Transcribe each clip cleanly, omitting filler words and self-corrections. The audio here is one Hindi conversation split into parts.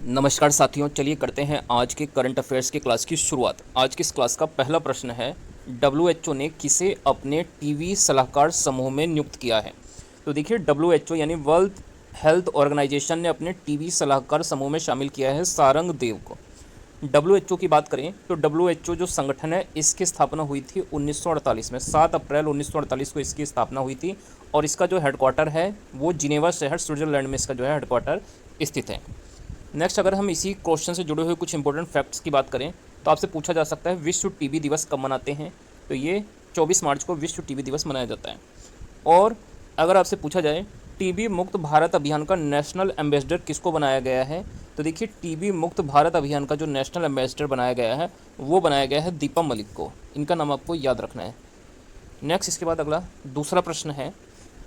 नमस्कार साथियों, चलिए करते हैं आज के करंट अफेयर्स की क्लास की शुरुआत। आज की इस क्लास का पहला प्रश्न है, डब्ल्यूएचओ ने किसे अपने टीबी सलाहकार समूह में नियुक्त किया है। तो देखिए, डब्ल्यूएचओ यानी वर्ल्ड हेल्थ ऑर्गेनाइजेशन ने अपने टीबी सलाहकार समूह में शामिल किया है सारंग देव को। डब्ल्यूएचओ की बात करें तो डब्ल्यूएचओ जो संगठन है, इसकी स्थापना हुई थी 1948 में। 7 अप्रैल 1948 को इसकी स्थापना हुई थी और इसका जो हेडक्वार्टर है वो जिनेवा शहर स्विट्जरलैंड में इसका जो है हेडक्वार्टर स्थित है। नेक्स्ट, अगर हम इसी क्वेश्चन से जुड़े हुए कुछ इंपॉर्टेंट फैक्ट्स की बात करें तो आपसे पूछा जा सकता है विश्व टीबी दिवस कब मनाते हैं। तो ये 24 मार्च को विश्व टीबी दिवस मनाया जाता है। और अगर आपसे पूछा जाए टीबी मुक्त भारत अभियान का नेशनल एम्बेसडर किसको बनाया गया है, तो देखिए, टीबी मुक्त भारत अभियान का जो नेशनल एम्बेसडर बनाया गया है वो बनाया गया है दीपा मलिक को। इनका नाम आपको याद रखना है। नेक्स्ट, इसके बाद अगला दूसरा प्रश्न है,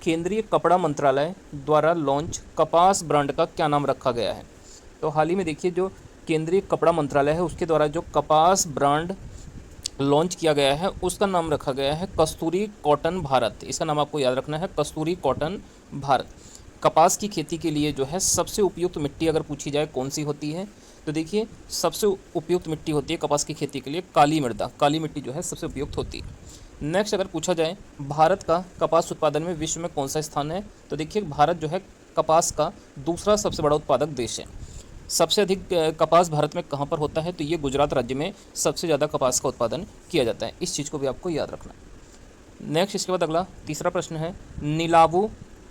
केंद्रीय कपड़ा मंत्रालय द्वारा लॉन्च कपास ब्रांड का क्या नाम रखा गया है। तो हाल ही में देखिए, जो केंद्रीय कपड़ा मंत्रालय है उसके द्वारा जो कपास ब्रांड लॉन्च किया गया है उसका नाम रखा गया है कस्तूरी कॉटन भारत। इसका नाम आपको याद रखना है, कस्तूरी कॉटन भारत। कपास की खेती के लिए जो है सबसे उपयुक्त मिट्टी अगर पूछी जाए कौन सी होती है, तो देखिए, सबसे उपयुक्त मिट्टी होती है कपास की खेती के लिए काली मृदा। काली मिट्टी जो है सबसे उपयुक्त होती है। नेक्स्ट, अगर पूछा जाए भारत का कपास उत्पादन में विश्व में कौन सा स्थान है, तो देखिए, भारत जो है कपास का दूसरा सबसे बड़ा उत्पादक देश है। सबसे अधिक कपास भारत में कहाँ पर होता है, तो ये गुजरात राज्य में सबसे ज़्यादा कपास का उत्पादन किया जाता है। इस चीज़ को भी आपको याद रखना है। नेक्स्ट, इसके बाद अगला तीसरा प्रश्न है, नीलावु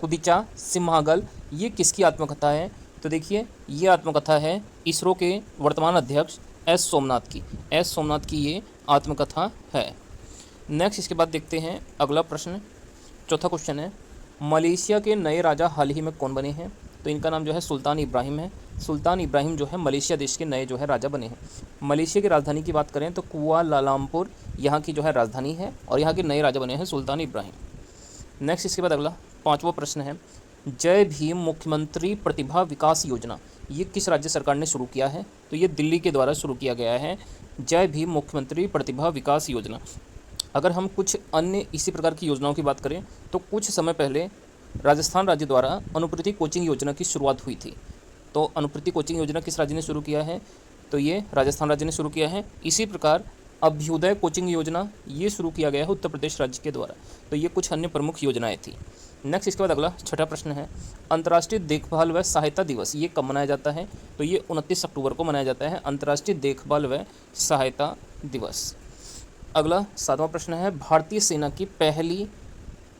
कुदिचा सिम्हागल ये किसकी आत्मकथा है। तो देखिए, ये आत्मकथा है इसरो के वर्तमान अध्यक्ष एस सोमनाथ की। एस सोमनाथ की ये आत्मकथा है। नेक्स्ट, इसके बाद देखते हैं अगला प्रश्न। चौथा क्वेश्चन है, मलेशिया के नए राजा हाल ही में कौन बने हैं। तो इनका नाम जो है सुल्तान इब्राहिम है। सुल्तान इब्राहिम जो है मलेशिया देश के नए जो है राजा बने हैं। मलेशिया की राजधानी की बात करें तो कुआलालंपुर यहाँ की जो है राजधानी है और यहाँ के नए राजा बने हैं सुल्तान इब्राहिम। नेक्स्ट, इसके बाद अगला पाँचवा प्रश्न है, जय भीम मुख्यमंत्री प्रतिभा विकास योजना ये किस राज्य सरकार ने शुरू किया है। तो ये दिल्ली के द्वारा शुरू किया गया है, जय भीम मुख्यमंत्री प्रतिभा विकास योजना। अगर हम कुछ अन्य इसी प्रकार की योजनाओं की बात करें तो कुछ समय पहले राजस्थान राज्य द्वारा अनुप्रति कोचिंग योजना की शुरुआत हुई थी। तो अनुप्रति कोचिंग योजना किस राज्य ने शुरू किया है, तो ये राजस्थान राज्य ने शुरू किया है। इसी प्रकार अभ्युदय कोचिंग योजना ये शुरू किया गया है उत्तर प्रदेश राज्य के द्वारा। तो ये कुछ अन्य प्रमुख योजनाएं थी। नेक्स्ट, इसके बाद अगला छठा प्रश्न है, अंतर्राष्ट्रीय देखभाल व सहायता दिवस ये कब मनाया जाता है। तो ये 29 अक्टूबर को मनाया जाता है, अंतर्राष्ट्रीय देखभाल व सहायता दिवस। अगला सातवां प्रश्न है, भारतीय सेना की पहली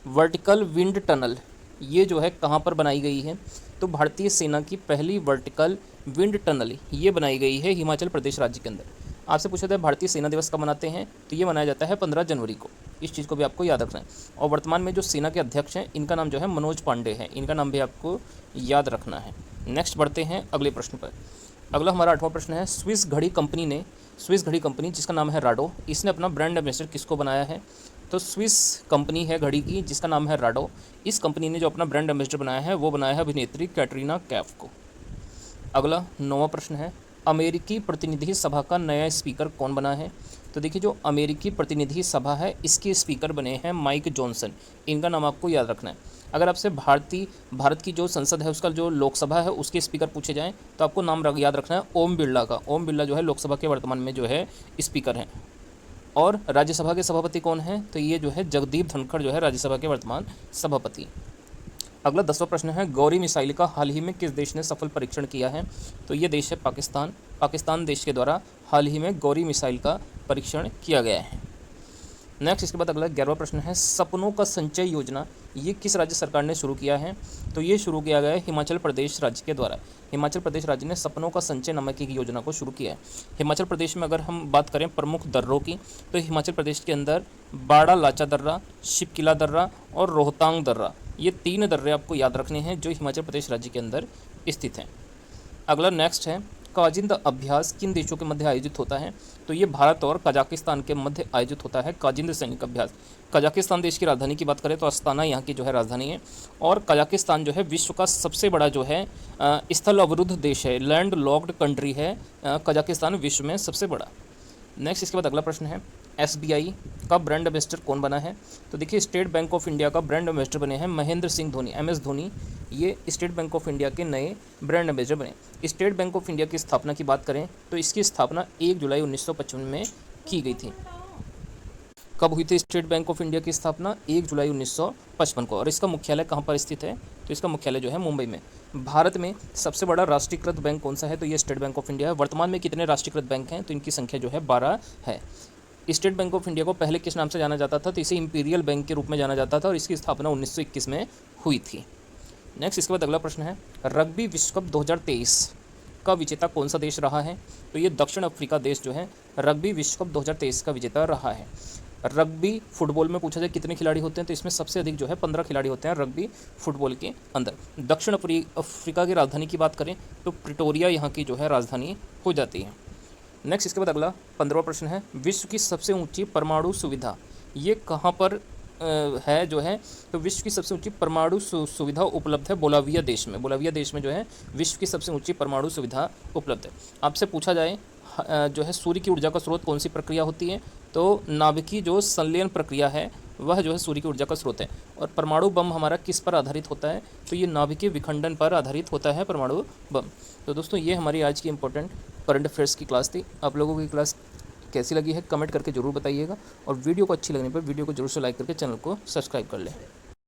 वर्टिकल विंड टनल ये जो है कहाँ पर बनाई गई है। तो भारतीय सेना की पहली वर्टिकल विंड टनल ये बनाई गई है हिमाचल प्रदेश राज्य के अंदर। आपसे पूछा था भारतीय सेना दिवस कब मनाते हैं, तो ये मनाया जाता है 15 जनवरी को। इस चीज़ को भी आपको याद रखना है। और वर्तमान में जो सेना के अध्यक्ष हैं इनका नाम जो है मनोज पांडे है। इनका नाम भी आपको याद रखना है। नेक्स्ट, बढ़ते हैं अगले प्रश्न पर। अगला हमारा 8वां प्रश्न है, स्विस घड़ी कंपनी जिसका नाम है राडो, इसने अपना ब्रांड एम्बेसडर किसको बनाया है। तो स्विस कंपनी है घड़ी की जिसका नाम है राडो। इस कंपनी ने जो अपना ब्रांड एम्बेसडर बनाया है वो बनाया है अभिनेत्री कैटरीना कैफ को। अगला 9वां प्रश्न है, अमेरिकी प्रतिनिधि सभा का नया स्पीकर कौन बना है। तो देखिए, जो अमेरिकी प्रतिनिधि सभा है इसके स्पीकर बने हैं माइक जॉनसन। इनका नाम आपको याद रखना है। अगर आपसे भारत की जो संसद है उसका जो लोकसभा है उसके स्पीकर पूछे जाएं तो आपको नाम याद रखना है ओम बिरला का। ओम बिरला जो है लोकसभा के वर्तमान में जो है स्पीकर हैं। और राज्यसभा के सभापति कौन है, तो ये जो है जगदीप धनखड़ जो है राज्यसभा के वर्तमान सभापति। अगला 10वां प्रश्न है, गौरी मिसाइल का हाल ही में किस देश ने सफल परीक्षण किया है। तो ये देश है पाकिस्तान। पाकिस्तान देश के द्वारा हाल ही में गौरी मिसाइल का परीक्षण किया गया है। नेक्स्ट, इसके बाद अगला 11वां प्रश्न है, सपनों का संचय योजना ये किस राज्य सरकार ने शुरू किया है। तो ये शुरू किया गया है हिमाचल प्रदेश राज्य के द्वारा। हिमाचल प्रदेश राज्य ने सपनों का संचय नामक एक योजना को शुरू किया है। हिमाचल प्रदेश में अगर हम बात करें प्रमुख दर्रों की तो हिमाचल प्रदेश के अंदर बाड़ा लाचा दर्रा, शिपकिला दर्रा और रोहतांग दर्रा ये 3 दर्रे आपको याद रखने हैं जो हिमाचल प्रदेश राज्य के अंदर स्थित हैं। अगला नेक्स्ट है, काजिंद अभ्यास किन देशों के मध्य आयोजित होता है। तो ये भारत और कजाकिस्तान के मध्य आयोजित होता है काजिंद सैनिक अभ्यास। कजाकिस्तान देश की राजधानी की बात करें तो अस्ताना यहाँ की जो है राजधानी है। और कजाकिस्तान जो है विश्व का सबसे बड़ा जो है स्थल अवरुद्ध देश है, लैंड लॉक्ड कंट्री है कजाकिस्तान विश्व में सबसे बड़ा। नेक्स्ट, इसके बाद अगला प्रश्न है, SBI का ब्रांड एम्बेसडर कौन बना है? तो देखिए स्टेट बैंक ऑफ इंडिया का ब्रांड एम्बेसडर बने हैं महेंद्र सिंह धोनी, MS धोनी। ये स्टेट बैंक ऑफ इंडिया के नए ब्रांड एम्बेसडर बने। स्टेट बैंक ऑफ इंडिया की स्थापना की बात करें तो इसकी स्थापना 1 जुलाई 1955 में की गई थी। कब हुई थी स्टेट बैंक ऑफ इंडिया की स्थापना? 1 जुलाई 1955 को। और इसका मुख्यालय कहाँ पर स्थित है? तो इसका मुख्यालय जो है मुंबई में। भारत में सबसे बड़ा राष्ट्रीयकृत बैंक कौन सा है? तो ये स्टेट बैंक ऑफ इंडिया है। वर्तमान में कितने राष्ट्रीयकृत बैंक हैं? तो इनकी संख्या जो है 12 है। स्टेट बैंक ऑफ इंडिया को पहले किस नाम से जाना जाता था? तो इसे इंपीरियल बैंक के रूप में जाना जाता था और इसकी स्थापना 1921 में हुई थी। नेक्स्ट, इसके बाद अगला प्रश्न है, रग्बी विश्व कप 2023 का विजेता कौन सा देश रहा है? तो ये दक्षिण अफ्रीका देश जो है रग्बी विश्व कप 2023 का विजेता रहा है। रग्बी फुटबॉल में पूछा जाए कितने खिलाड़ी होते हैं, तो इसमें सबसे अधिक जो है 15 खिलाड़ी होते हैं रग्बी फुटबॉल के अंदर। दक्षिण अफ्रीका की राजधानी की बात करें तो प्रिटोरिया यहाँ की जो है राजधानी हो जाती है। नेक्स्ट, इसके बाद अगला 15वां प्रश्न है, विश्व की सबसे ऊंची परमाणु सुविधा ये कहाँ पर है जो है? तो विश्व की सबसे ऊंची परमाणु सुविधा उपलब्ध है बोलाविया देश में। बोलाविया देश में जो है विश्व की सबसे ऊंची परमाणु सुविधा उपलब्ध है। आपसे पूछा जाए जो है सूर्य की ऊर्जा का स्रोत कौन सी प्रक्रिया होती है? तो नाभिकीय जो संलयन प्रक्रिया है वह जो है सूर्य की ऊर्जा का स्रोत है। और परमाणु बम हमारा किस पर आधारित होता है? तो ये नाभिकीय विखंडन पर आधारित होता है परमाणु बम। तो दोस्तों ये हमारी आज की इंपॉर्टेंट करंट अफेयर्स की क्लास थी। आप लोगों की क्लास कैसी लगी है कमेंट करके ज़रूर बताइएगा और वीडियो को अच्छी लगने पर वीडियो को जरूर से लाइक करके चैनल को सब्सक्राइब कर लें।